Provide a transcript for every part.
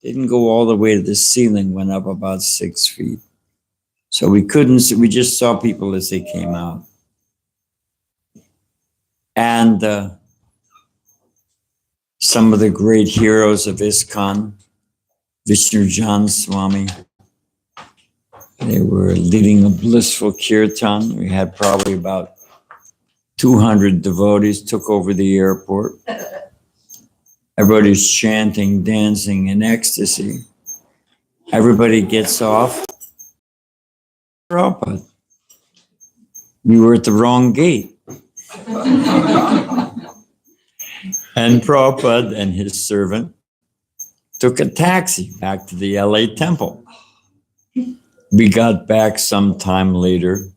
Didn't go all the way to the ceiling, went up about 6 feet. So we couldn't see, we just saw people as they came out. And some of the great heroes of ISKCON, Badrinarayan Swami, they were leading a blissful kirtan. We had probably about 200 devotees, took over the airport. Everybody's chanting, dancing in ecstasy. Everybody gets off. Prabhupada, we were at the wrong gate. And Prabhupada and his servant took a taxi back to the LA temple. We got back some time later,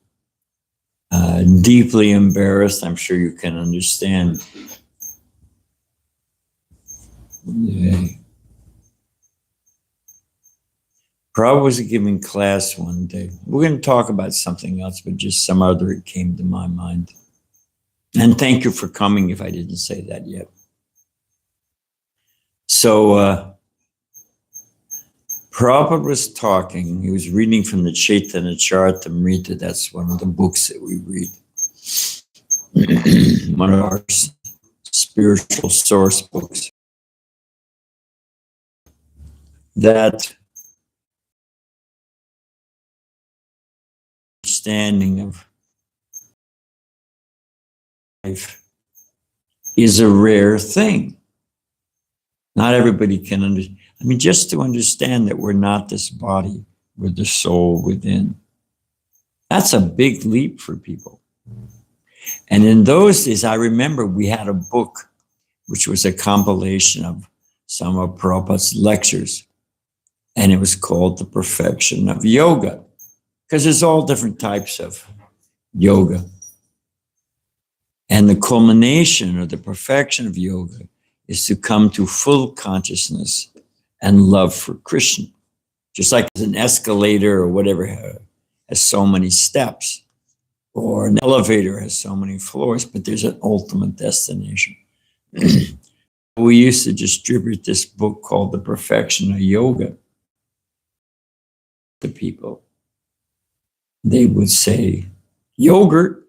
deeply embarrassed. I'm sure you can understand. Yeah. Prabhupada was giving class one day. We're going to talk about something else, but just some other it came to my mind. And thank you for coming if I didn't say that yet. So Prabhupada was talking. He was reading from the Chaitanya Charitamrita. That's one of the books that we read. One of our spiritual source books. That understanding of life is a rare thing. Not everybody can understand. I mean, just to understand that we're not this body, we're the soul within. That's a big leap for people. And in those days, I remember we had a book, which was a compilation of some of Prabhupada's lectures. And it was called The Perfection of Yoga, because there's all different types of yoga. And the culmination or the perfection of yoga is to come to full consciousness and love for Krishna. Just like an escalator or whatever has so many steps, or an elevator has so many floors, but there's an ultimate destination. We used to distribute this book called The Perfection of Yoga to people. They would say, yogurt?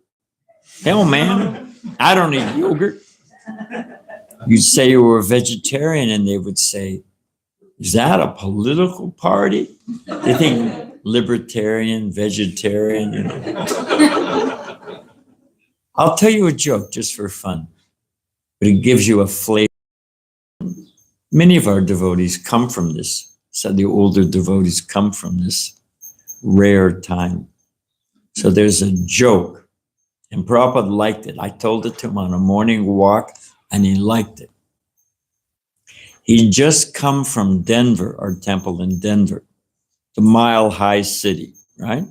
Hell, man, I don't eat yogurt. You'd say you were a vegetarian and they would say, is that a political party? They think libertarian, vegetarian, you know. I'll tell you a joke just for fun, but it gives you a flavor. Many of our devotees come from this. So the older devotees come from this rare time. So there's a joke, and Prabhupada liked it. I told it to him on a morning walk, and he liked it. He'd just come from Denver, our temple in Denver, the Mile High City, right?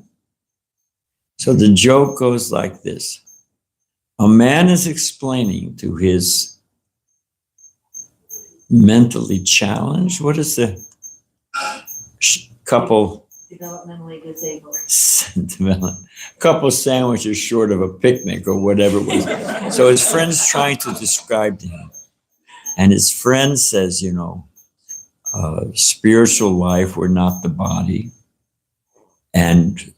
So the joke goes like this. A man is explaining to his mentally challenged, what is the couple? Developmentally disabled. Couple sandwiches short of a picnic or whatever it was. So his friend's trying to describe to him. And his friend says, you know, spiritual life, we're not the body. And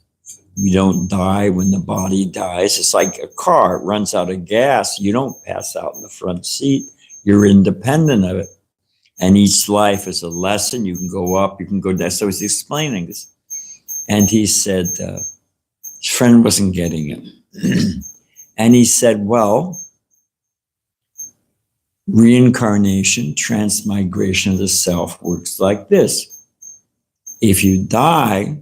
we don't die when the body dies. It's like a car, it runs out of gas. You don't pass out in the front seat. You're independent of it. And each life is a lesson. You can go up, you can go down. So he's explaining this. And he said, his friend wasn't getting it. And he said, well, reincarnation, transmigration of the self works like this. If you die,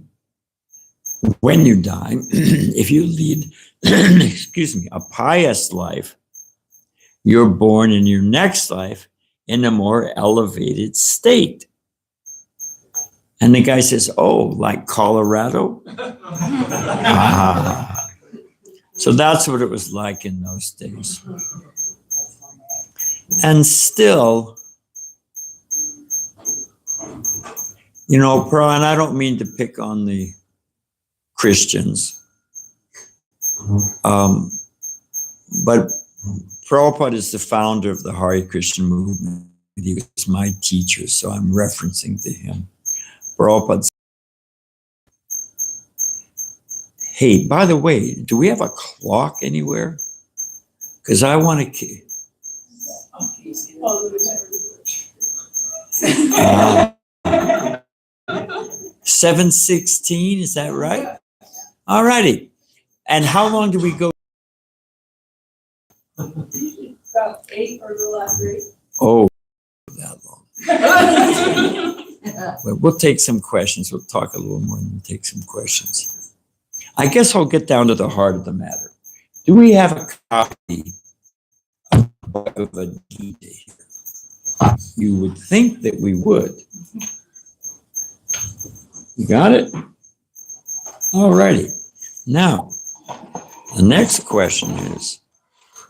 when you die, if you lead, excuse me, a pious life, you're born in your next life in a more elevated state. And the guy says, oh, like Colorado? So that's what it was like in those days. And still, you know, and I don't mean to pick on the Christians, but Prabhupada is the founder of the Hare Krishna movement. He was my teacher, so I'm referencing to him. Prabhupada. Hey, by the way, do we have a clock anywhere? Because I want to. 7:16, is that right? All righty. And how long do we go? About 8 or the last 8. Oh, that long. Well, we'll take some questions. We'll talk a little more and we'll take some questions. I guess I'll get down to the heart of the matter. Do we have a copy of Bhagavad Gita here? You would think that we would. You got it? All righty. Now, the next question is,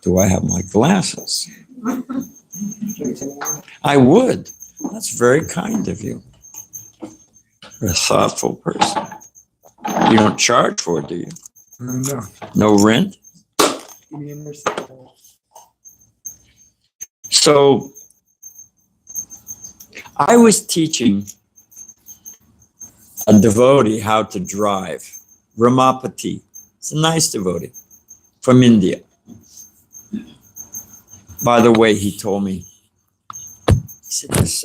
do I have my glasses? I would. That's very kind of you. You're a thoughtful person. You don't charge for it, do you? No. No rent? Give me a merciful. So, I was teaching a devotee how to drive. Ramapati. It's a nice devotee from India. By the way, he told me,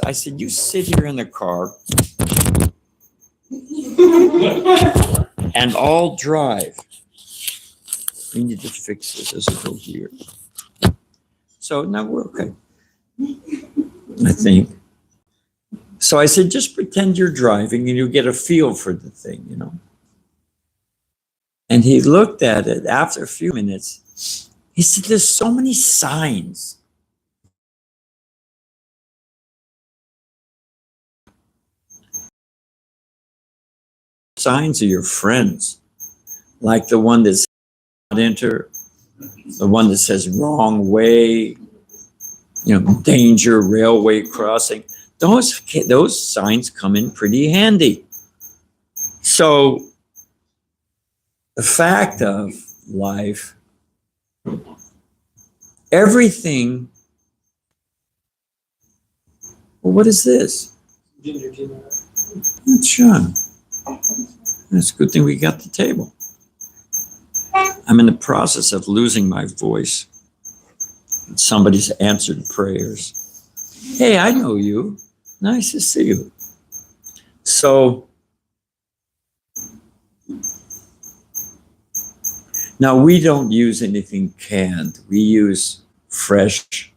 I said, you sit here in the car and I'll drive. We need to fix this as it goes here. So now we're okay, I think. So I said, just pretend you're driving and you get a feel for the thing, you know. And he looked at it after a few minutes. He said, there's so many signs. Signs are your friends, like the one that says not enter, the one that says wrong way, you know, danger, railway crossing. Those signs come in pretty handy. So the fact of life, everything. Well, what is this? Ginger tea. That's Sean. It's a good thing we got the table. I'm in the process of losing my voice. Somebody's answered prayers. Hey, I know you. Nice to see you. So, now we don't use anything canned. We use fresh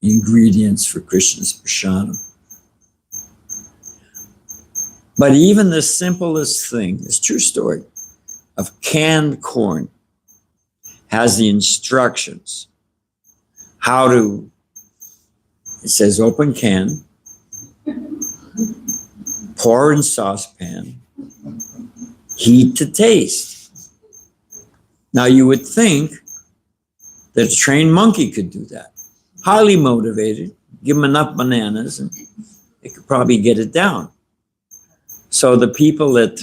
ingredients for Krishna's prasadam. But even the simplest thing, this true story of canned corn has the instructions how to, it says open can, pour in saucepan, heat to taste. Now you would think that a trained monkey could do that. Highly motivated, give them enough bananas and they could probably get it down. So the people at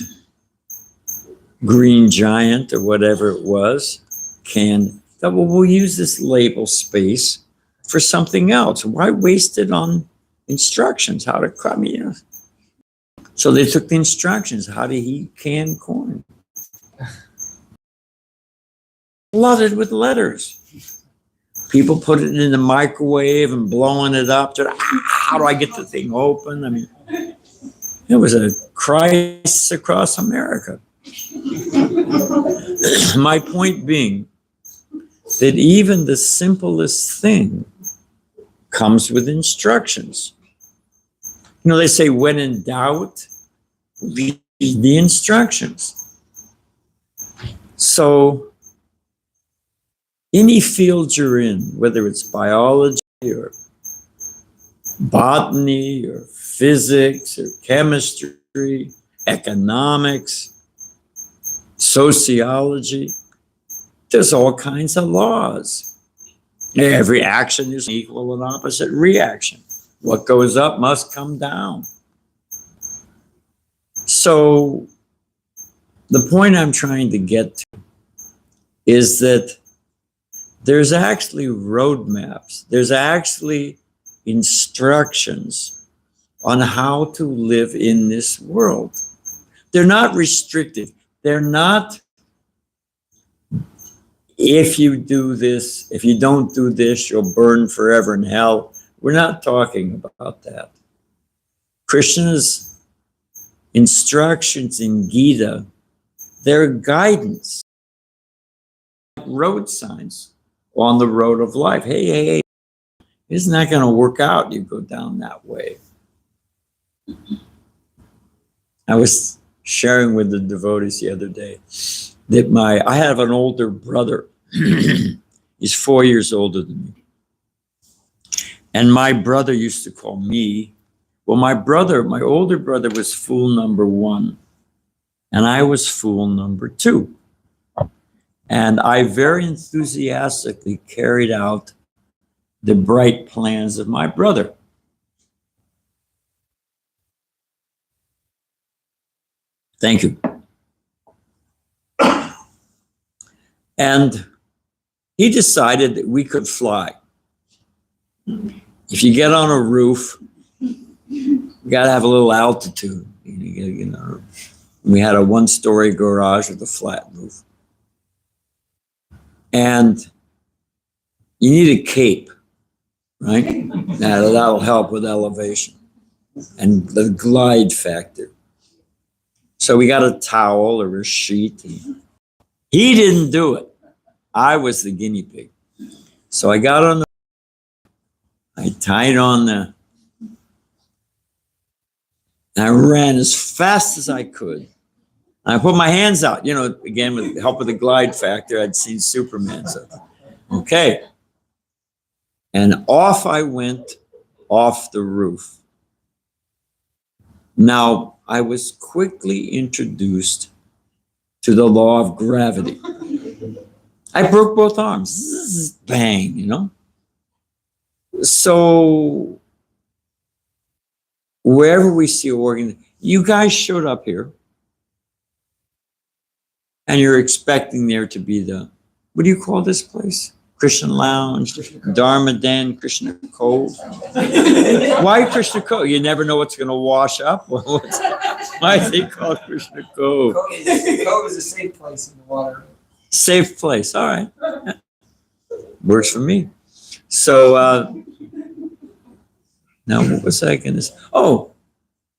Green Giant or whatever it was, thought, well, we'll use this label space for something else. Why waste it on instructions, how to cut me? You know? So they took the instructions, how to heat canned corn. Flooded with letters. People put it in the microwave and blowing it up. How do I get the thing open? I mean, it was a crisis across America. My point being that even the simplest thing comes with instructions. You know, they say when in doubt, read the instructions. So any field you're in, whether it's biology or botany or physics or chemistry, economics, sociology, there's all kinds of laws. Every action is equal and opposite reaction. What goes up must come down. So the point I'm trying to get to is that there's actually roadmaps. There's actually instructions on how to live in this world. They're not restrictive. They're not, if you do this, if you don't do this, you'll burn forever in hell. We're not talking about that. Krishna's instructions in Gita, they're guidance, road signs on the road of life. Hey, isn't that going to work out? You go down that way. I was sharing with the devotees the other day that I have an older brother. He's 4 years older than me. And my brother used to call me, well, my older brother was fool number 1, and I was fool number 2. And I very enthusiastically carried out the bright plans of my brother. Thank you. And he decided that we could fly. If you get on a roof, you got to have a little altitude. You know, we had a 1-story garage with a flat roof. And you need a cape, right? Now that'll help with elevation and the glide factor. So we got a towel or a sheet. He didn't do it. I was the guinea pig. So I got on I tied on and I ran as fast as I could. I put my hands out, you know, again, with the help of the glide factor. I'd seen Superman. So, okay. And off I went off the roof. Now, I was quickly introduced to the law of gravity. I broke both arms. Zzz, bang, you know. So, wherever we see organ, you guys showed up here. And you're expecting there to be what do you call this place? Christian Lounge, Dharma Den, Krishna Cove. Why Krishna Cove? You never know what's going to wash up. Why is it called Krishna Cove? Cove is a safe place in the water. Safe place. All right. Works for me. So, now what was I going to say? Oh,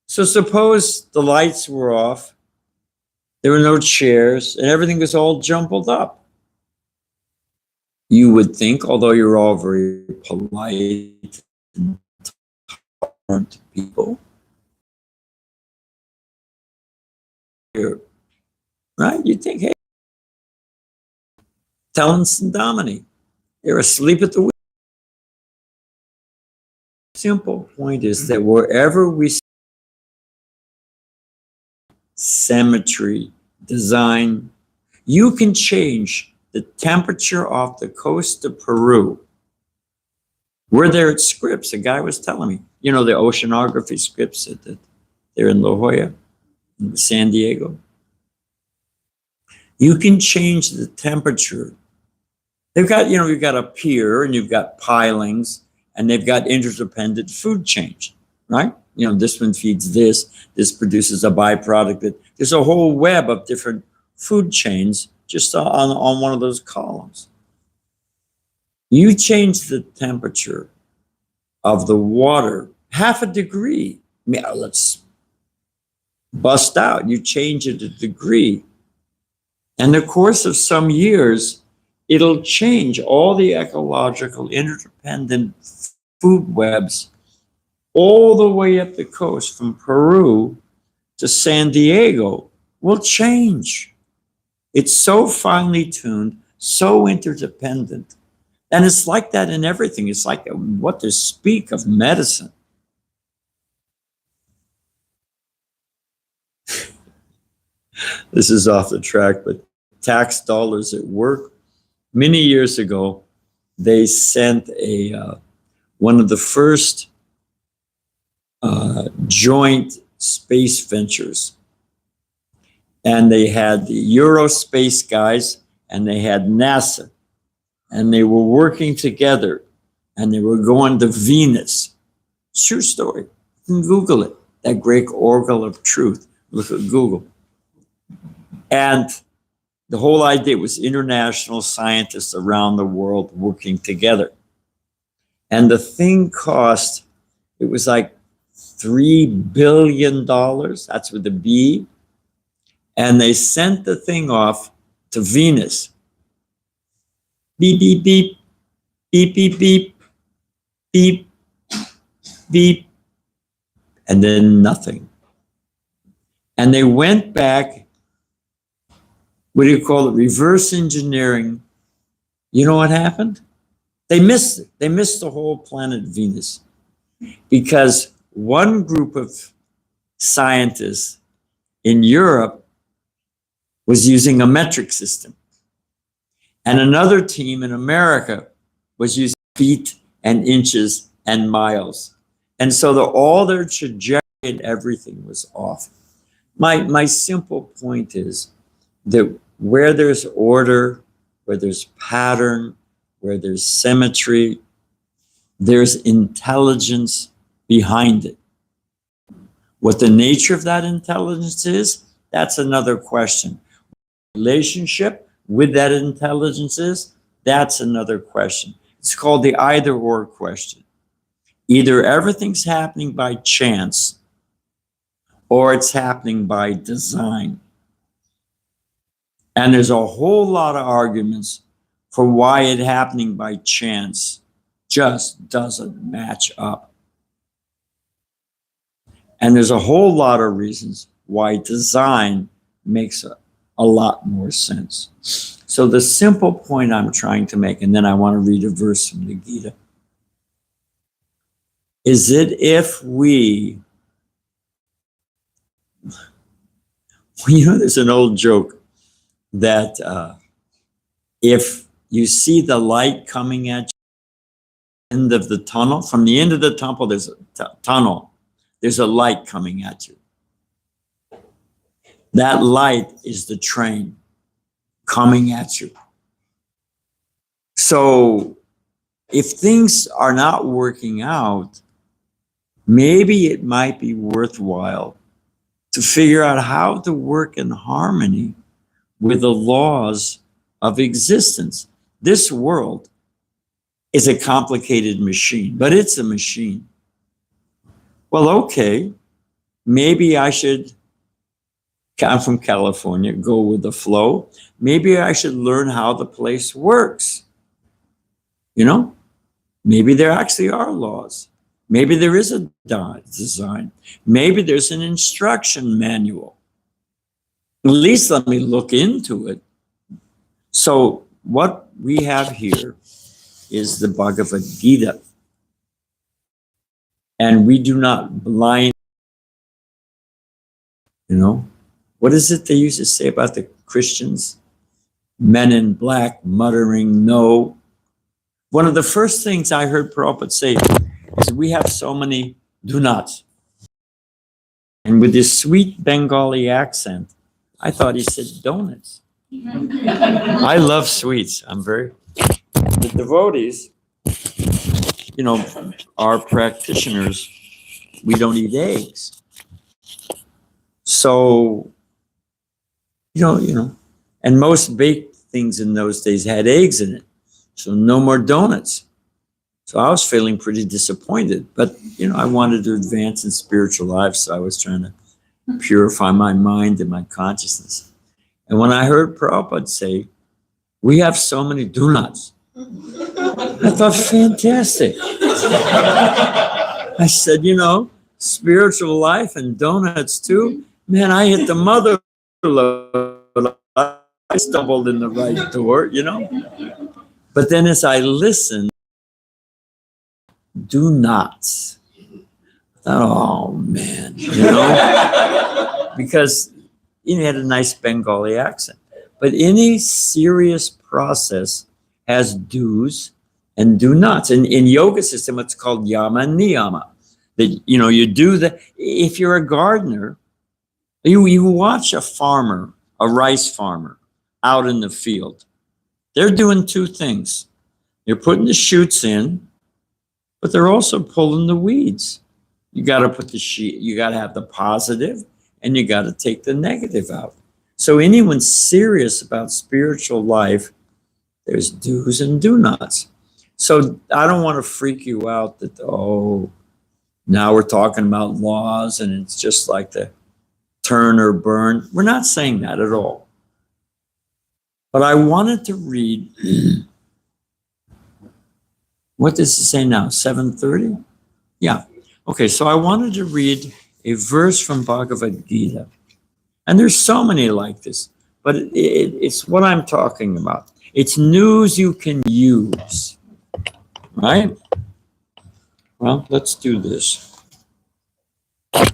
so suppose the lights were off. There were no chairs, and everything was all jumbled up. You would think, although you're all very polite and tolerant people, right? You'd think, hey, Talents and Domini, they're asleep at the wheel. Simple point is that wherever we see symmetry, design, you can change the temperature off the coast of Peru. We're there at Scripps. A guy was telling me, you know, the oceanography Scripps they're in La Jolla, in San Diego. You can change the temperature. They've got, you know, you've got a pier and you've got pilings and they've got interdependent food chains, right? You know, this one feeds this produces a byproduct. There's a whole web of different food chains just on one of those columns. You change the temperature of the water 0.5 degree. I mean, let's bust out. You change it a degree. In the course of some years, it'll change all the ecological interdependent food webs all the way up the coast from Peru to San Diego will change. It's so finely tuned, so interdependent. And it's like that in everything. It's like what to speak of medicine. This is off the track, but tax dollars at work. Many years ago, they sent one of the first joint space ventures. And they had the Eurospace guys and they had NASA. And they were working together and they were going to Venus. It's a true story. You can Google it. That great oracle of truth. Look at Google. And the whole idea was international scientists around the world working together. And the thing cost, it was like $3 billion. That's with a B. And they sent the thing off to Venus. Beep, beep, beep, beep, beep, beep, beep, beep, and then nothing. And they went back, what do you call it, reverse engineering. You know what happened? They missed it. They missed the whole planet Venus because one group of scientists in Europe was using a metric system. And another team in America was using feet and inches and miles. And so all their trajectory and everything was off. My simple point is that where there's order, where there's pattern, where there's symmetry, there's intelligence behind it. What the nature of that intelligence is, that's another question. Relationship with that intelligence is, that's another question. It's called the either or question. Either everything's happening by chance or it's happening by design. And there's a whole lot of arguments for why it happening by chance just doesn't match up. And there's a whole lot of reasons why design makes a lot more sense. So the simple point I'm trying to make, and then I want to read a verse from the Gita, is that if we, you know, there's an old joke that if you see the light coming at you, end of the tunnel, from the end of the tunnel, there's a tunnel, there's a light coming at you. That light is the train coming at you. So if things are not working out, maybe it might be worthwhile to figure out how to work in harmony with the laws of existence. This world is a complicated machine, but it's a machine. Well, okay, maybe I should, I'm from California, go with the flow. Maybe I should learn how the place works. You know, maybe there actually are laws. Maybe there is a design. Maybe there's an instruction manual. At least let me look into it. So what we have here is the Bhagavad Gita. And we do not blind, you know. What is it they used to say about the Christians? Men in black muttering no. One of the first things I heard Prabhupada say is we have so many do nots. And with this sweet Bengali accent, I thought he said donuts. I love sweets. The devotees, you know, our practitioners, we don't eat eggs. So, you know, and most baked things in those days had eggs in it. So no more donuts. So I was feeling pretty disappointed, but, you know, I wanted to advance in spiritual life. So I was trying to purify my mind and my consciousness. And when I heard Prabhupada say, we have so many donuts, I thought, fantastic. I said, you know, spiritual life and donuts too. Man, I hit the mother load. I stumbled in the right door, you know. But then as I listened, do nots. Oh man, you know, because he had a nice Bengali accent. But any serious process has do's and do nots. And in yoga system, it's called yama and niyama. That, you know, you do the, if you're a gardener, you watch a farmer, a rice farmer out in the field. They're doing two things. They're putting the shoots in, but they're also pulling the weeds. You got to put you got to have the positive and you got to take the negative out. So anyone serious about spiritual life, there's do's and do nots. So I don't want to freak you out that, oh, now we're talking about laws and it's just like the turn or burn. We're not saying that at all. But I wanted to read, what does it say now, 7:30? Yeah. Okay, so I wanted to read a verse from Bhagavad Gita. And there's so many like this, but it's what I'm talking about. It's news you can use, right? Well, let's do this. I've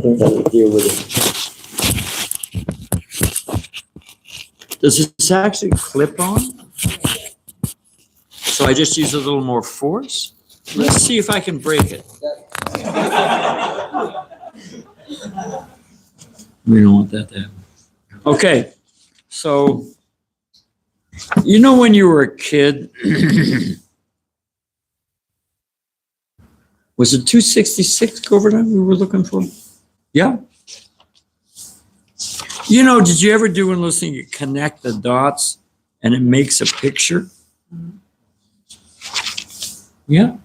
got to deal with it. Does this actually clip on? So I just use a little more force? Let's see if I can break it. We don't want that to happen. Okay, so you know when you were a kid, was it 266 overtime we were looking for? Yeah. You know, did you ever do one of those things, you connect the dots and it makes a picture? Yeah.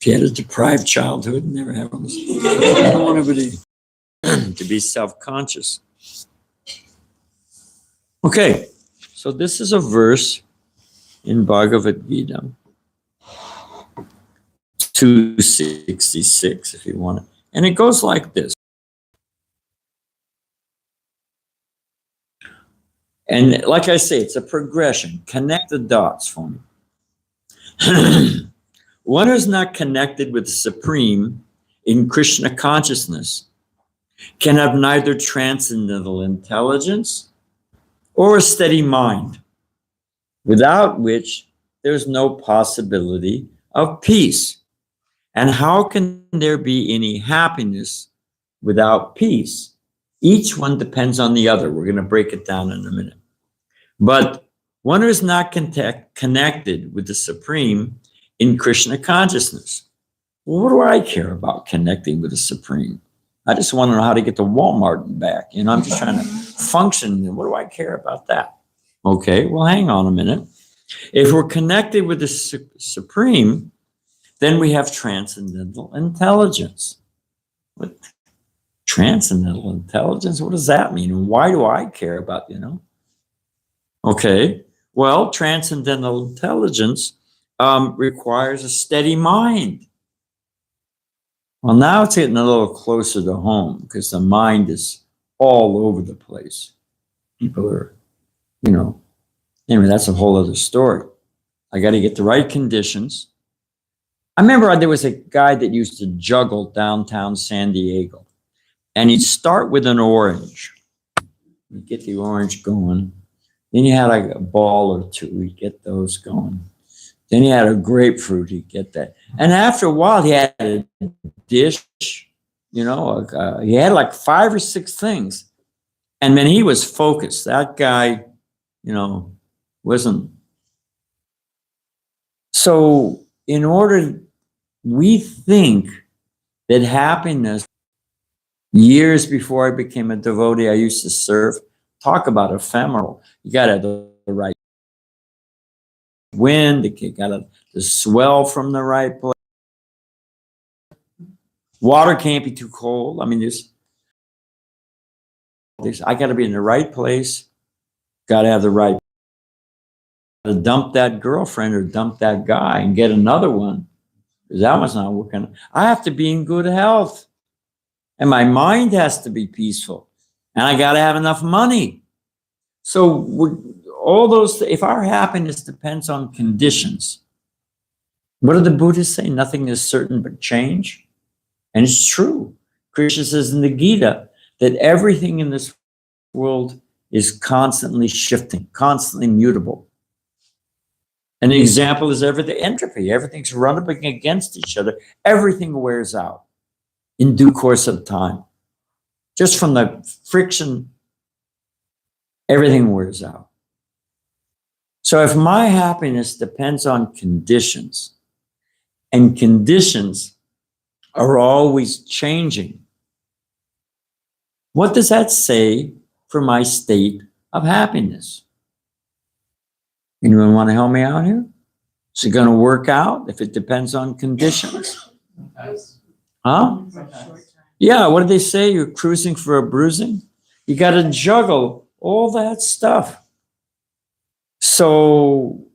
If you had a deprived childhood, never have one. I don't want everybody to be self-conscious. Okay, so this is a verse in Bhagavad Gita, 266 if you want it. And it goes like this. And like I say, it's a progression. Connect the dots for me. One who is not connected with the Supreme in Krishna consciousness can have neither transcendental intelligence or a steady mind, without which there's no possibility of peace. And how can there be any happiness without peace? Each one depends on the other. We're going to break it down in a minute. But one who is not connected with the Supreme in Krishna consciousness. Well, what do I care about connecting with the Supreme? I just want to know how to get to Walmart and back. You know, I'm just trying to function. What do I care about that? Okay, well, hang on a minute. If we're connected with the Supreme, then we have transcendental intelligence. What? Transcendental intelligence? What does that mean? And why do I care about, you know? Okay, well, transcendental intelligence requires a steady mind. Well, now it's getting a little closer to home because the mind is all over the place. People are, you know, anyway, that's a whole other story. I got to get the right conditions. I remember there was a guy that used to juggle downtown San Diego, and he'd start with an orange. You'd get the orange going. Then you had like a ball or two, he'd get those going. Then he had a grapefruit, he'd get that. And after a while, he had a dish, you know, he had like 5 or 6 things. And then he was focused. That guy, you know, wasn't. So in order, we think that happiness, years before I became a devotee, I used to serve, talk about ephemeral. You got to have the right wind, you got to swell from the right place. Water can't be too cold. I mean, I got to be in the right place. Got to have the right. To dump that girlfriend or dump that guy and get another one, because that one's not working. I have to be in good health, and my mind has to be peaceful, and I got to have enough money. So all those, if our happiness depends on conditions, what do the Buddhists say? Nothing is certain but change. And it's true. Krishna says in the Gita that everything in this world is constantly shifting, constantly mutable. An example is everything, entropy. Everything's run up against each other. Everything wears out in due course of time. Just from the friction, everything wears out. So if my happiness depends on conditions, and conditions are always changing, what does that say for my state of happiness? Anyone want to help me out here? Is it going to work out if it depends on conditions? Huh? Yeah, what do they say? You're cruising for a bruising? You got to juggle all that stuff. So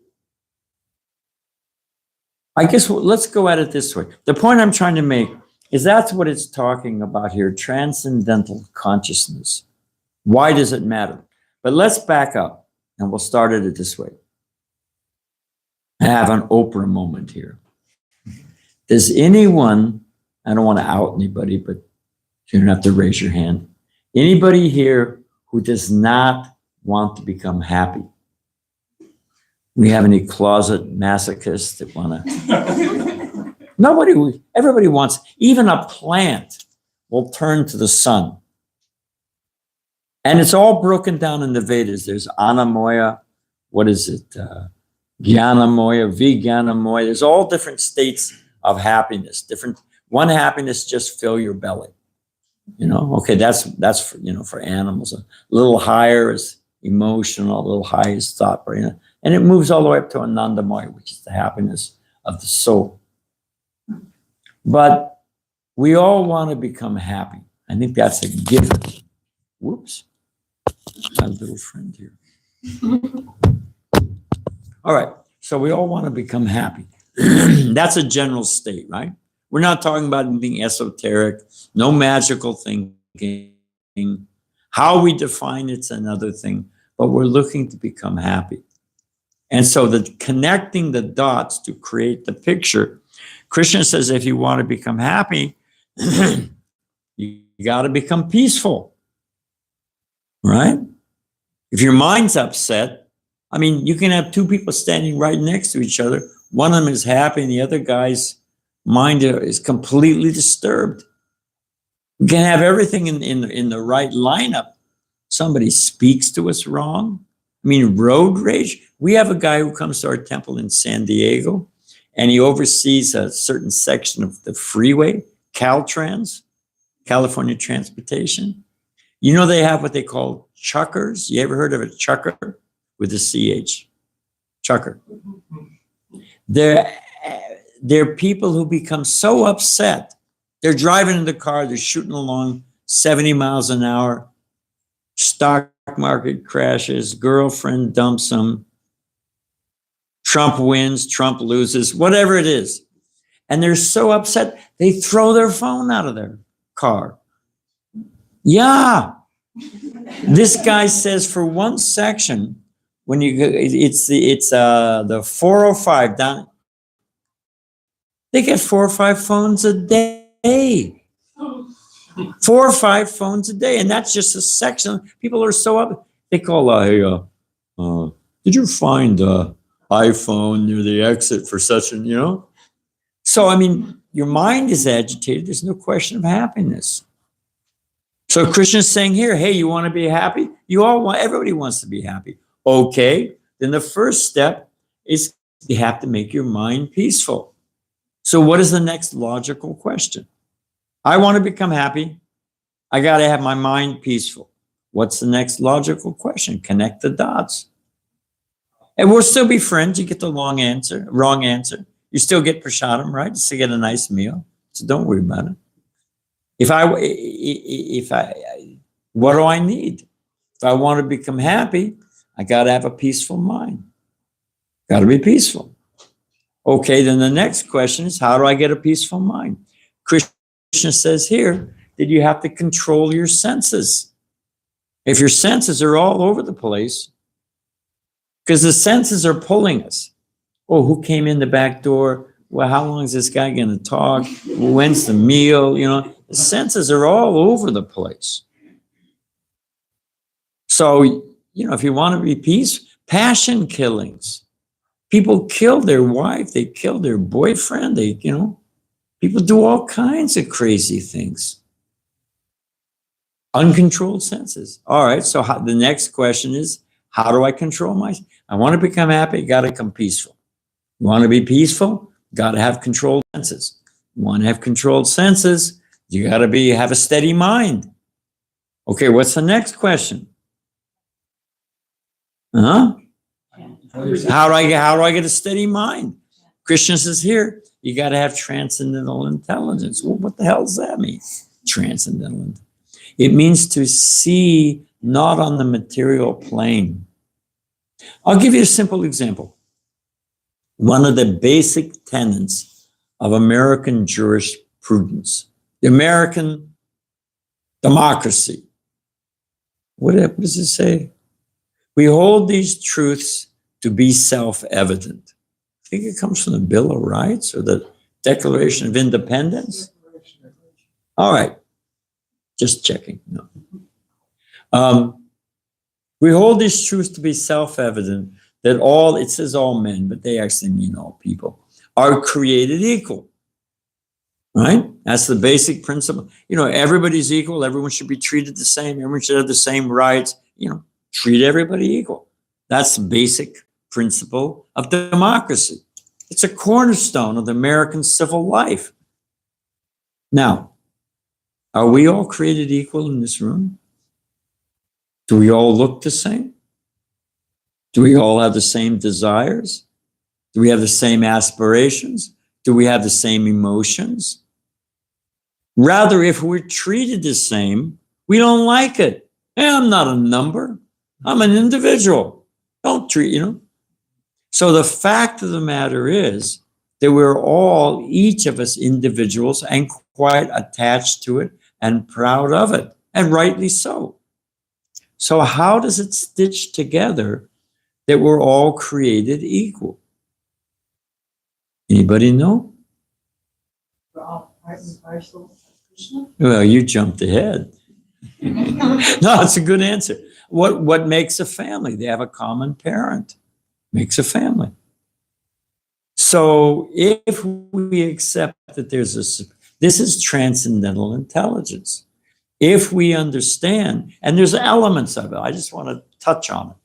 I guess let's go at it this way. The point I'm trying to make is that's what it's talking about here, transcendental consciousness. Why does it matter? But let's back up and we'll start it this way. I have an Oprah moment here. Does anyone, I don't want to out anybody, but you don't have to raise your hand. Anybody here who does not want to become happy? We have any closet masochists that want to? Nobody, everybody wants, even a plant will turn to the sun. And it's all broken down in the Vedas. There's Anamoya, what is it? Jnanamoya, Vijnanamoya. There's all different states of happiness. Different, one happiness just fill your belly. You know, okay, that's for, you know, for animals. A little higher is emotional, a little higher is thought, you know, and it moves all the way up to Anandamoya, which is the happiness of the soul. But we all want to become happy. I think that's a given. Whoops, my little friend here. All right, so we all want to become happy. That's a general state, right? We're not talking about anything esoteric, no magical thinking. How we define it's another thing, but we're looking to become happy. And so connecting the dots to create the picture, Krishna says if you want to become happy, you got to become peaceful, right? If your mind's upset, I mean, you can have two people standing right next to each other. One of them is happy and the other guy's mind is completely disturbed. We can have everything in the right lineup. Somebody speaks to us wrong. I mean, road rage. We have a guy who comes to our temple in San Diego, and he oversees a certain section of the freeway, Caltrans, California Transportation. You know, they have what they call chuckers. You ever heard of a chucker with a CH? Chucker. They're people who become so upset. They're driving in the car, they're shooting along 70 miles an hour. Stock market crashes, girlfriend dumps them. Trump wins, Trump loses, whatever it is. And they're so upset, they throw their phone out of their car. Yeah. This guy says for one section, when you go, it's the 405 down. They get 4 or 5 phones a day. 4 or 5 phones a day, and that's just a section. People are so up. They call, hey, did you find iPhone near the exit for such an, you know? So, I mean, your mind is agitated. There's no question of happiness. So Krishna's saying here, hey, you want to be happy? Everybody wants to be happy. Okay, then the first step is you have to make your mind peaceful. So what is the next logical question? I want to become happy. I got to have my mind peaceful. What's the next logical question? Connect the dots. And we'll still be friends. You get the wrong answer. You still get prasadam, right? You still get a nice meal. So don't worry about it. What do I need? If I want to become happy, I got to have a peaceful mind. Got to be peaceful. Okay, then the next question is, how do I get a peaceful mind? Krishna says here that you have to control your senses. If your senses are all over the place, because the senses are pulling us. Oh, who came in the back door? Well, how long is this guy going to talk? When's the meal? You know, the senses are all over the place. So, you know, if you want to be peace, passion killings. People kill their wife, they kill their boyfriend, people do all kinds of crazy things. Uncontrolled senses. All right, so the next question is, how do I control my? I want to become happy, got to become peaceful. You want to be peaceful, got to have controlled senses. You want to have controlled senses, you got to have a steady mind. Okay, what's the next question? How do I get a steady mind? Krishna says here, you got to have transcendental intelligence. Well, what the hell does that mean? Transcendental. It means to see not on the material plane. I'll give you a simple example. One of the basic tenets of American jurisprudence, the American democracy. What does it say? We hold these truths to be self-evident. I think it comes from the Bill of Rights or the Declaration of Independence. All right, just checking. No. We hold these truths to be self-evident that it says all men, but they actually mean all people, are created equal. Right? That's the basic principle. Everybody's equal. Everyone should be treated the same. Everyone should have the same rights. Treat everybody equal. That's the basic principle of democracy. It's a cornerstone of the American civil life. Now, are we all created equal in this room? Do we all look the same? Do we all have the same desires? Do we have the same aspirations? Do we have the same emotions? Rather, if we're treated the same, we don't like it. Hey, I'm not a number. I'm an individual. Don't treat, So the fact of the matter is that we're all, each of us, individuals and quite attached to it and proud of it, and rightly so. So how does it stitch together that we're all created equal? Anybody know? We're all part and parcel of Krishna. Well, you jumped ahead. No, it's a good answer. What makes a family? They have a common parent. Makes a family. So if we accept that this is transcendental intelligence. If we understand, and there's elements of it, I just want to touch on it.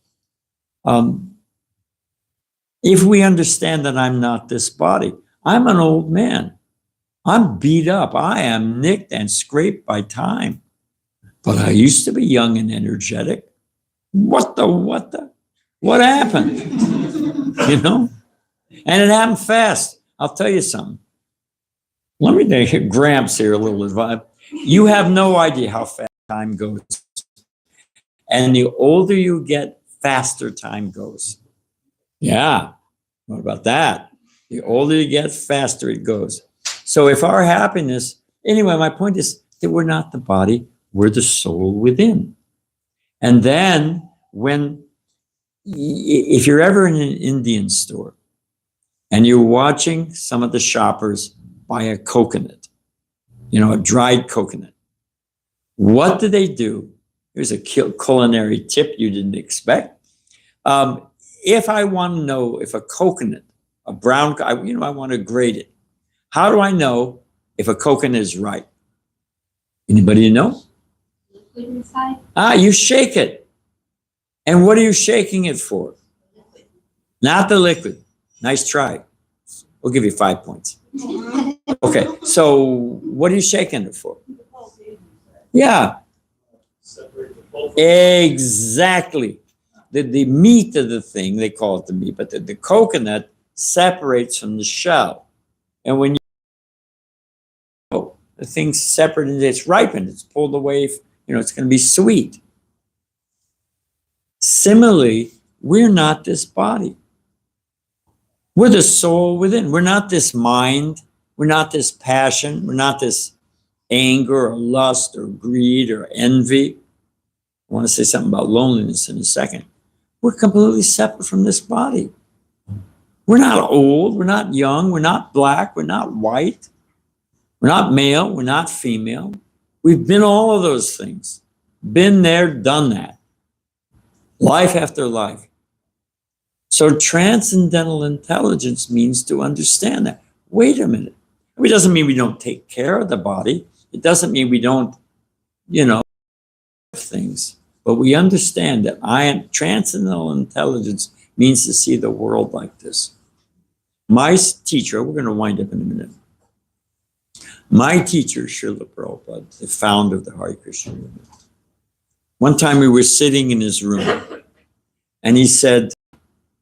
If we understand that I'm not this body, I'm an old man. I'm beat up. I am nicked and scraped by time. But I used to be young and energetic. What happened? And it happened fast. I'll tell you something. Let me take Gramps here a little advice. You have no idea how fast time goes. And the older you get, faster time goes. Yeah. What about that? The older you get, faster it goes. So if our happiness, anyway, my point is that we're not the body, we're the soul within. And then if you're ever in an Indian store and you're watching some of the shoppers buy a coconut, a dried coconut, what do? Here's a culinary tip you didn't expect. If I want to know if a coconut, a brown, I want to grade it. How do I know if a coconut is ripe? Anybody know? Liquid inside. You shake it. And what are you shaking it for? Liquid. Not the liquid. Nice try. We'll give you 5 points. Okay, so what are you shaking it for? Yeah. Exactly. The meat of the thing, they call it the meat, but the coconut separates from the shell. And when the thing's separate and it's ripened, it's pulled away, it's going to be sweet. Similarly, we're not this body. We're the soul within. We're not this mind. We're not this passion. We're not this anger or lust or greed or envy. I want to say something about loneliness in a second. We're completely separate from this body. We're not old. We're not young. We're not black. We're not white. We're not male. We're not female. We've been all of those things. Been there, done that. Life after life. So transcendental intelligence means to understand that. Wait a minute. It doesn't mean we don't take care of the body. It doesn't mean we don't, things. But we understand that transcendental intelligence means to see the world like this. My teacher, we're going to wind up in a minute. My teacher, Srila Prabhupada, the founder of the Hare Krishna movement. One time we were sitting in his room and he said,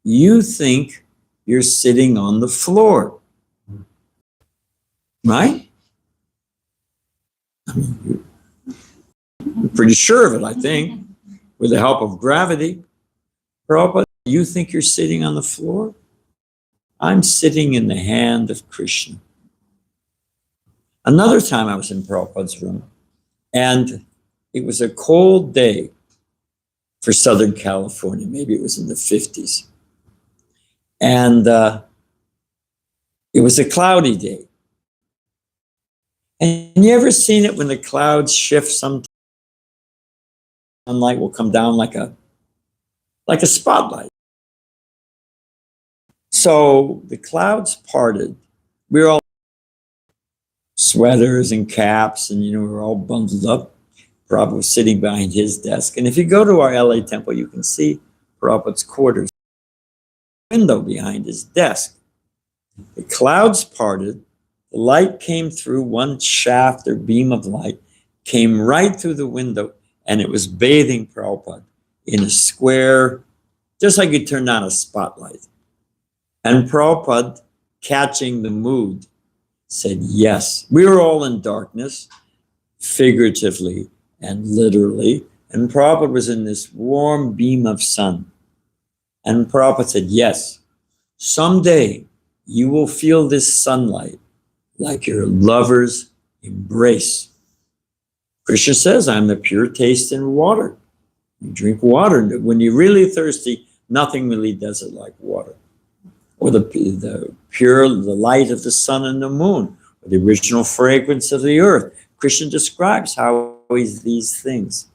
"You think you're sitting on the floor, right? I mean, you're pretty sure of it, I think, with the help of gravity. Prabhupada, you think you're sitting on the floor? I'm sitting in the hand of Krishna." Another time I was in Prabhupada's room, and it was a cold day for Southern California. Maybe it was in the 50s. And it was a cloudy day. And you ever seen it when the clouds shift sometimes? Sunlight will come down like a spotlight. So the clouds parted. We were all sweaters and caps, and we were all bundled up. Prabhupada was sitting behind his desk. And if you go to our LA temple, you can see Prabhupada's quarters. Window behind his desk. The clouds parted. The light came through, one shaft or beam of light came right through the window, and it was bathing Prabhupada in a square, just like you turned on a spotlight. And Prabhupada, catching the mood, said, yes. We were all in darkness, figuratively and literally, and Prabhupada was in this warm beam of sun. And Prabhupada said, yes, someday you will feel this sunlight like your lover's embrace. Krishna says, I'm the pure taste in water. You drink water. When you're really thirsty, nothing really does it like water. Or the light of the sun and the moon, or the original fragrance of the earth. Krishna describes how he's these things.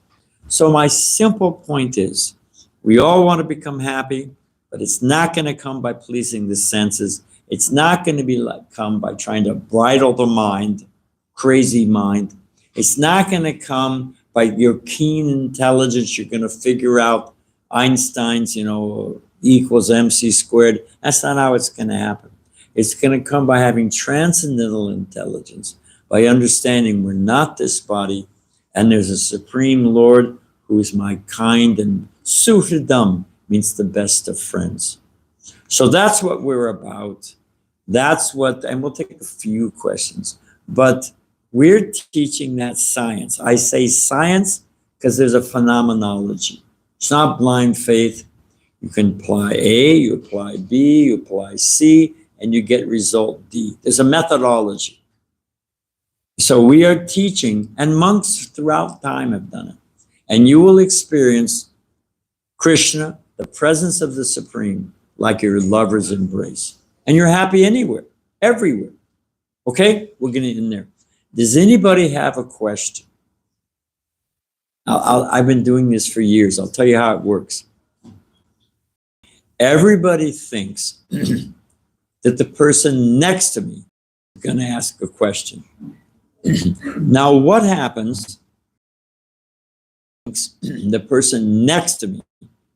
So my simple point is, we all want to become happy, but it's not going to come by pleasing the senses. It's not going to come by trying to bridle the mind, crazy mind. It's not going to come by your keen intelligence. You're going to figure out Einstein's, E equals MC squared. That's not how it's going to happen. It's going to come by having transcendental intelligence, by understanding we're not this body, and there's a Supreme Lord who is my kind, and Suhridam means the best of friends. So that's what we're about. And we'll take a few questions, but we're teaching that science. I say science because there's a phenomenology. It's not blind faith. You can apply A, you apply B, you apply C, and you get result D. There's a methodology. So we are teaching, and monks throughout time have done it. And you will experience Krishna, the presence of the Supreme, like your lover's embrace. And you're happy anywhere, everywhere. Okay, we're getting in there. Does anybody have a question? I've been doing this for years. I'll tell you how it works. Everybody thinks that the person next to me is going to ask a question. Now, what happens? The person next to me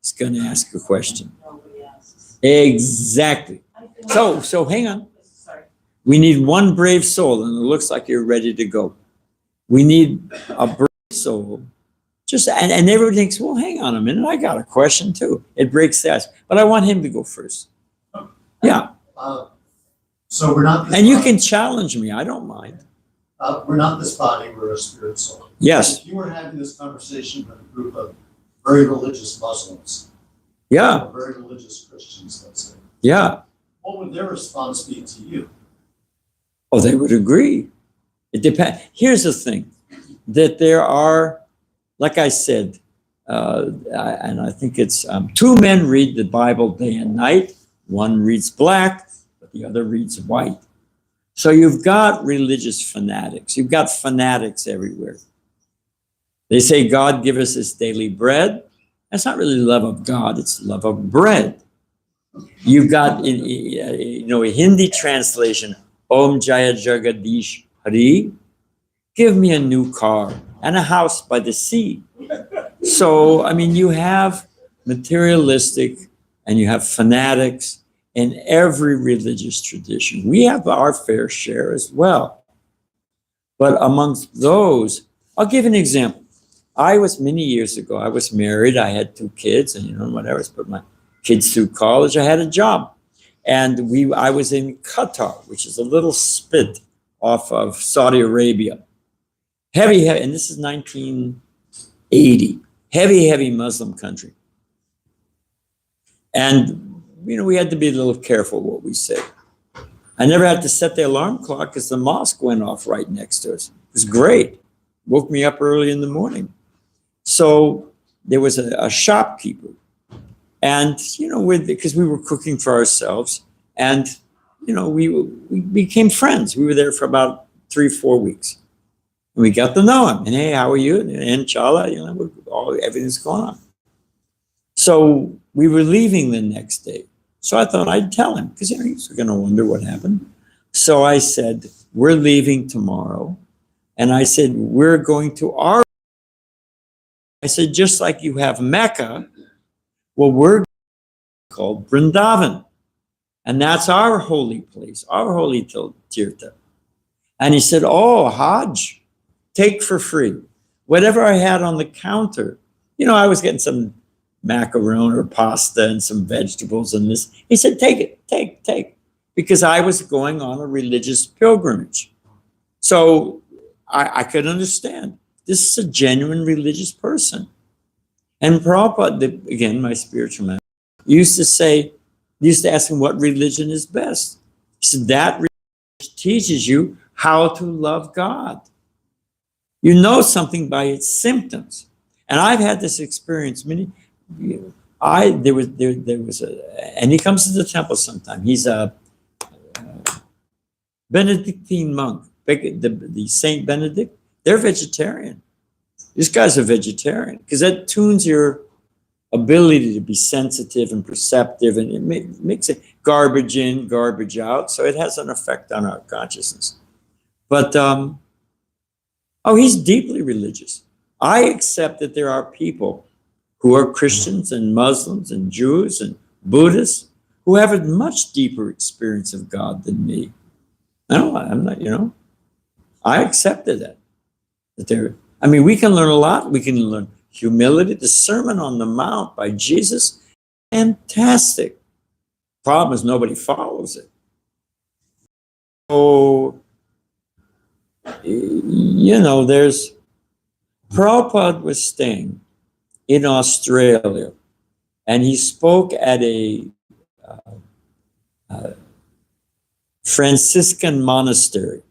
is going to ask a question. Exactly. So hang on. We need one brave soul, and it looks like you're ready to go. We need a brave soul. And everybody thinks, well, hang on a minute, I got a question too. It breaks the ice. But I want him to go first. Yeah. So we're not this and you body. can challenge me, I don't mind. We're not this body, we're a spirit soul. Yes. If you were having this conversation with a group of very religious Muslims, Yeah. or very religious Christians, let's say, Yeah. what would their response be to you? Oh, they would agree. It depends. Here's the thing, that there are, like I said, and I think it's two men read the Bible day and night. One reads black, but the other reads white. So you've got religious fanatics. You've got fanatics everywhere. They say, God, give us this daily bread. That's not really love of God. It's love of bread. You've got, a Hindi translation, Om Jaya Jagadish Hari, give me a new car and a house by the sea. So, you have materialistic and you have fanatics in every religious tradition. We have our fair share as well. But amongst those, I'll give an example. Many years ago, I was married, I had 2 kids, and whatever, I put my kids through college, I had a job. And I was in Qatar, which is a little spit off of Saudi Arabia. Heavy, and this is 1980, heavy Muslim country. And, we had to be a little careful what we said. I never had to set the alarm clock because the mosque went off right next to us. It was great. Woke me up early in the morning. So there was a shopkeeper. And, because we were cooking for ourselves. And, we became friends. We were there for about 3-4 weeks. And we got to know him. And, hey, how are you? And inshallah, everything's going on. So we were leaving the next day. So I thought I'd tell him, because he's going to wonder what happened. So I said, we're leaving tomorrow. And I said, we're going to I said, just like you have Mecca, well, we're called Vrindavan. And that's our holy place, our holy tirtha. And he said, oh, Hajj, take for free. Whatever I had on the counter, I was getting some macaroni or pasta and some vegetables and this. He said, take it, take. Because I was going on a religious pilgrimage. So I could understand. This is a genuine religious person. And Prabhupada, again, my spiritual man, used to ask him what religion is best. He said, that religion teaches you how to love God. You know something by its symptoms. And I've had this experience and he comes to the temple sometime. He's a Benedictine monk, the Saint Benedict. They're vegetarian. This guy's a vegetarian because that tunes your ability to be sensitive and perceptive, and it makes it garbage in, garbage out. So it has an effect on our consciousness. But, he's deeply religious. I accept that there are people who are Christians and Muslims and Jews and Buddhists who have a much deeper experience of God than me. No, I'm not, I accepted that. We can learn a lot. We can learn humility. The Sermon on the Mount by Jesus, fantastic. Problem is nobody follows it. So, there's Prabhupada was staying in Australia, and he spoke at a Franciscan monastery.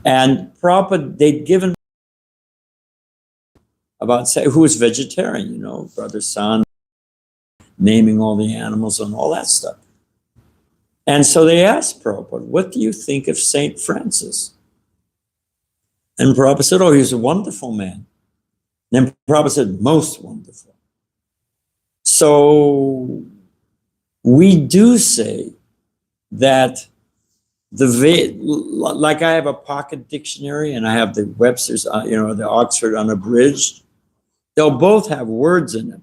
And Prabhupada, they'd given who was vegetarian, Brother San, naming all the animals and all that stuff. And so they asked Prabhupada, what do you think of St. Francis? And Prabhupada said, oh, he's a wonderful man. Then Prabhupada said, most wonderful. So we do say that like I have a pocket dictionary and I have the Webster's, the Oxford Unabridged. They'll both have words in them,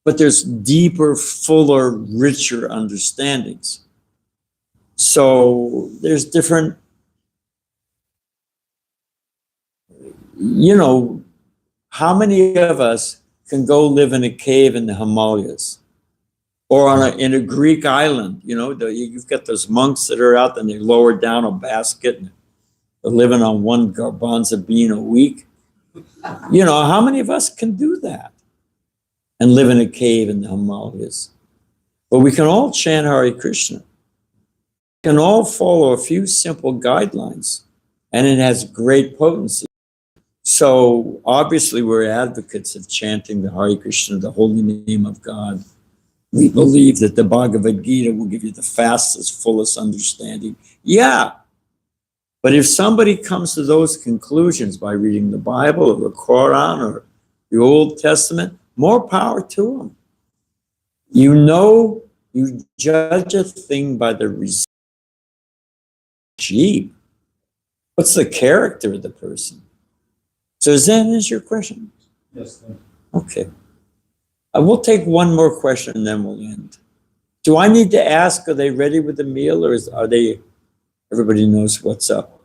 but there's deeper, fuller, richer understandings. So there's different, how many of us can go live in a cave in the Himalayas or in a Greek island? You've got those monks that are out there and they lower down a basket and they're living on one garbanzo bean a week. How many of us can do that and live in a cave in the Himalayas? But we can all chant Hare Krishna. We can all follow a few simple guidelines, and it has great potency. So obviously we're advocates of chanting the Hare Krishna, the holy name of God. We believe that the Bhagavad Gita will give you the fastest, fullest understanding. Yeah. But if somebody comes to those conclusions by reading the Bible or the Quran or the Old Testament, more power to them. You judge a thing by the result. Gee, what's the character of the person? So Zen is your question? Yes, thank you. Okay. We'll take one more question and then we'll end. Do I need to ask, are they ready with the meal, or are they, everybody knows what's up?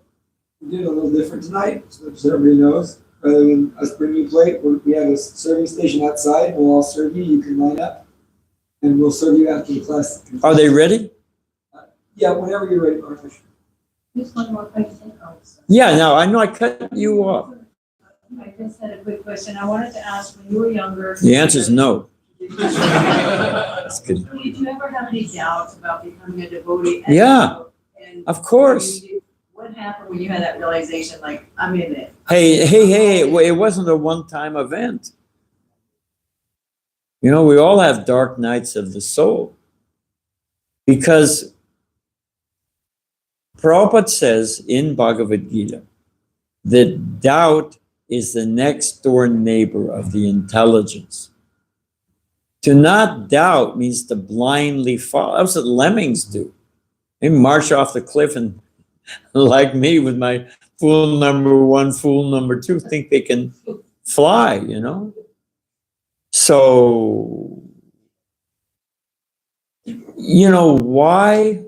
We did a little different tonight, so just everybody knows. Rather than us bringing a plate, we have a serving station outside. We'll all serve you. You can line up, and we'll serve you after the class. Are they ready? Yeah, whenever you're ready, Martha. Just one more question. Oh, sorry. Yeah, no, I know I cut you off. I just had a quick question. I wanted to ask, when you were younger. The answer is no. Did That's good. you ever have any doubts about becoming a devotee? Yeah, And of course. what happened when you had that realization, like, I'm in it? Hey, it wasn't a one-time event. You know, we all have dark nights of the soul. Because Prabhupada says in Bhagavad Gita that doubt is the next door neighbor of the intelligence. To not doubt means to blindly follow. That's what lemmings do. They march off the cliff and, like me with my fool number one, fool number two, think they can fly, you know? So, you know, why?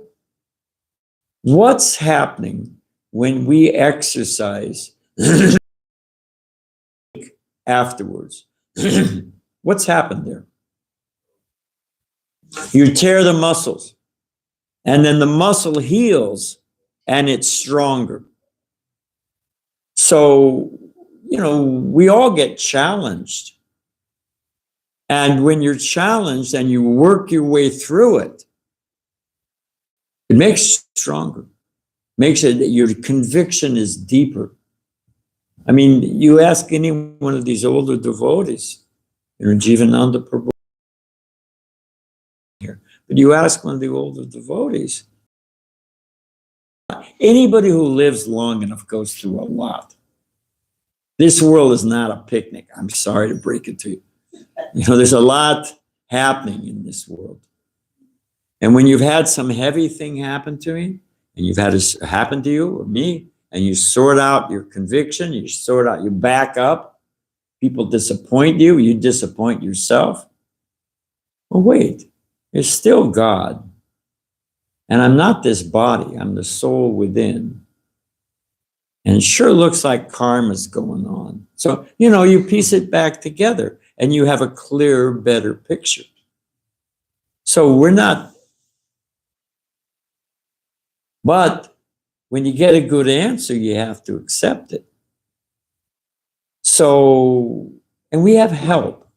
What's happening when we exercise afterwards? What's happened there? You tear the muscles, and then the muscle heals and it's stronger. So, you know, we all get challenged. And when you're challenged and you work your way through it, it makes you stronger. Makes it, your conviction is deeper. I mean, you ask any one of these older devotees, you know, Jivananda Prabhu here, but you ask one of the older devotees, anybody who lives long enough goes through a lot. This world is not a picnic. I'm sorry to break it to you. You know, there's a lot happening in this world. And when you've had some heavy thing happen to me, and you've had it happen to you or me, and you sort out your conviction, you sort out, you back up, people disappoint you, you disappoint yourself. Well, wait, there's still God. And I'm not this body, I'm the soul within. And it sure looks like karma's going on. So, you know, you piece it back together and you have a clearer, better picture. So we're not, but when you get a good answer, you have to accept it. So, and we have help.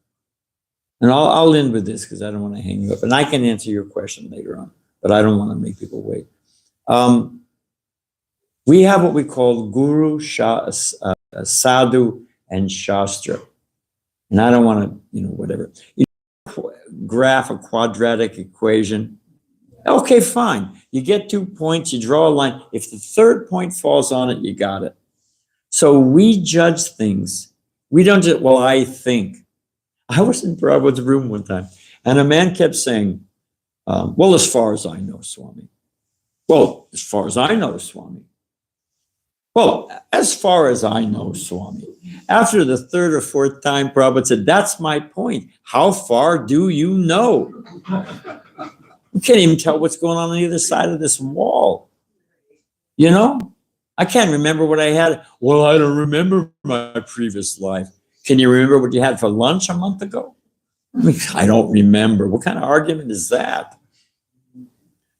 And I'll end with this because I don't want to hang you up. And I can answer your question later on, but I don't want to make people wait. We have what we call Guru, Sadhu, and Shastra. And I don't want to, you know, whatever. You graph a quadratic equation. Okay, fine. You get 2 points, you draw a line. If the third point falls on it, you got it. So we judge things. We don't just, well, I think. I was in Prabhupada's room one time, and a man kept saying, well, as far as I know, Swami. Well, as far as I know, Swami. Well, as far as I know, Swami. After the third or fourth time, Prabhupada said, that's my point. How far do you know? You can't even tell what's going on the other side of this wall. You know? I can't remember what I had. Well, I don't remember my previous life. Can you remember what you had for lunch a month ago? I mean, I don't remember. What kind of argument is that?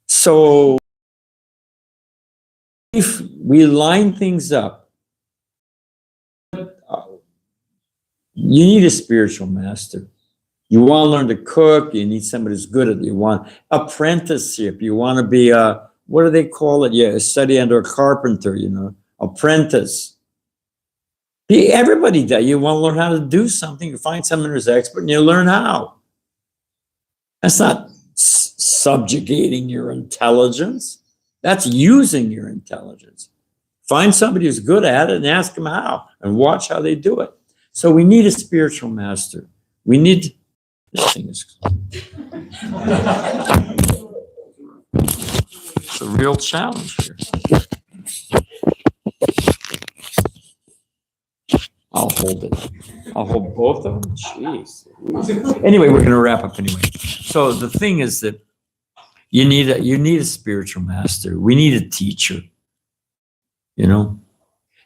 So if we line things up, you need a spiritual master. You want to learn to cook, you need somebody who's good at it. You want apprenticeship, you want to be a, what do they call it? Yeah, study under a carpenter, you know, apprentice. Everybody does. You want to learn how to do something, you find someone who's expert and you learn how. That's not subjugating your intelligence. That's using your intelligence. Find somebody who's good at it and ask them how and watch how they do it. So we need a spiritual master. We need, this thing is, it's a real challenge here. I'll hold it. I'll hold both of them. Jeez. Anyway, we're going to wrap up anyway. So the thing is that you need a spiritual master. We need a teacher, you know?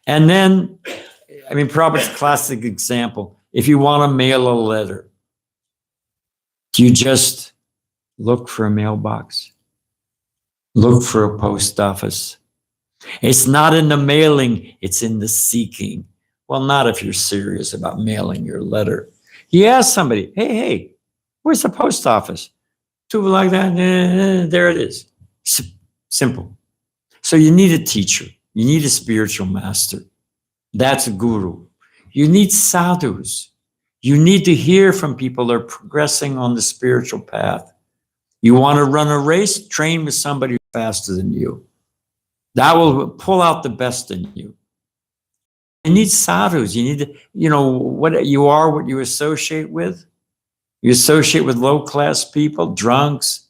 And then, I mean, Prabhupada's classic example, if you want to mail a letter, do you just look for a mailbox? Look for a post office. It's not in the mailing, it's in the seeking. Well, not if you're serious about mailing your letter. You ask somebody, hey, where's the post office? Two like that, there it is. Simple. So you need a teacher. You need a spiritual master. That's a guru. You need sadhus. You need to hear from people that are progressing on the spiritual path. You want to run a race? Train with somebody faster than you. That will pull out the best in you. You need sadhus. You need to, you know, what you are, what you associate with. You associate with low-class people, drunks,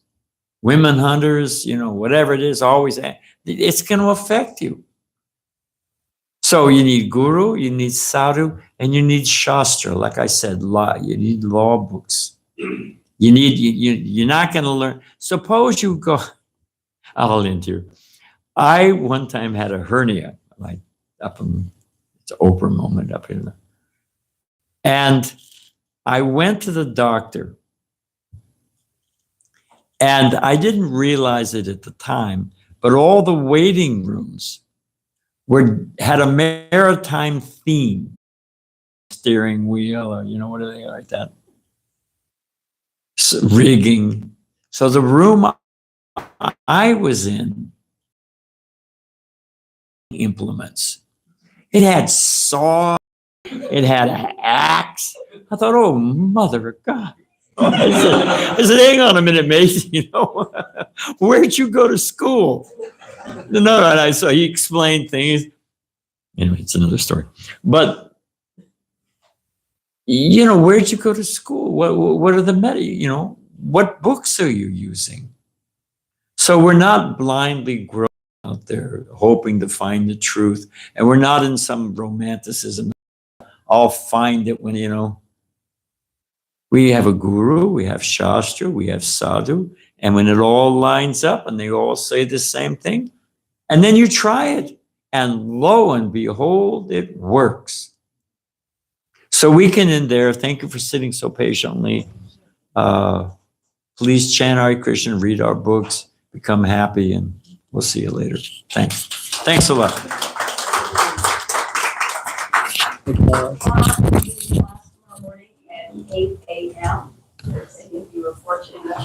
women hunters, you know, whatever it is, always, it's going to affect you. So you need guru, you need sadhu, and you need shastra. Like I said, law. You need law books. You're not going to learn. Suppose you go, I'll end here. I one time had a hernia, like up in, it's an Oprah moment up in there. And I went to the doctor, and I didn't realize it at the time, but all the waiting rooms had a maritime theme, steering wheel, or, you know, what are they like that? Rigging. So the room I was in, implements. It had saw, it had an axe. I thought, oh, mother of God. I said, hang on a minute, mate. You know, where'd you go to school? No, so he explained things. Anyway, it's another story. But, you know, where'd you go to school? What are the you know, what books are you using? So we're not blindly growing out there hoping to find the truth. And we're not in some romanticism. I'll find it when, you know, we have a guru, we have shastra, we have sadhu, and when it all lines up and they all say the same thing, and then you try it, and lo and behold, it works. So we can end there. Thank you for sitting so patiently. Please chant Hare Krishna, read our books, become happy, and we'll see you later. Thanks. Thanks a lot. Tomorrow morning at 8 a.m. If you were fortunate enough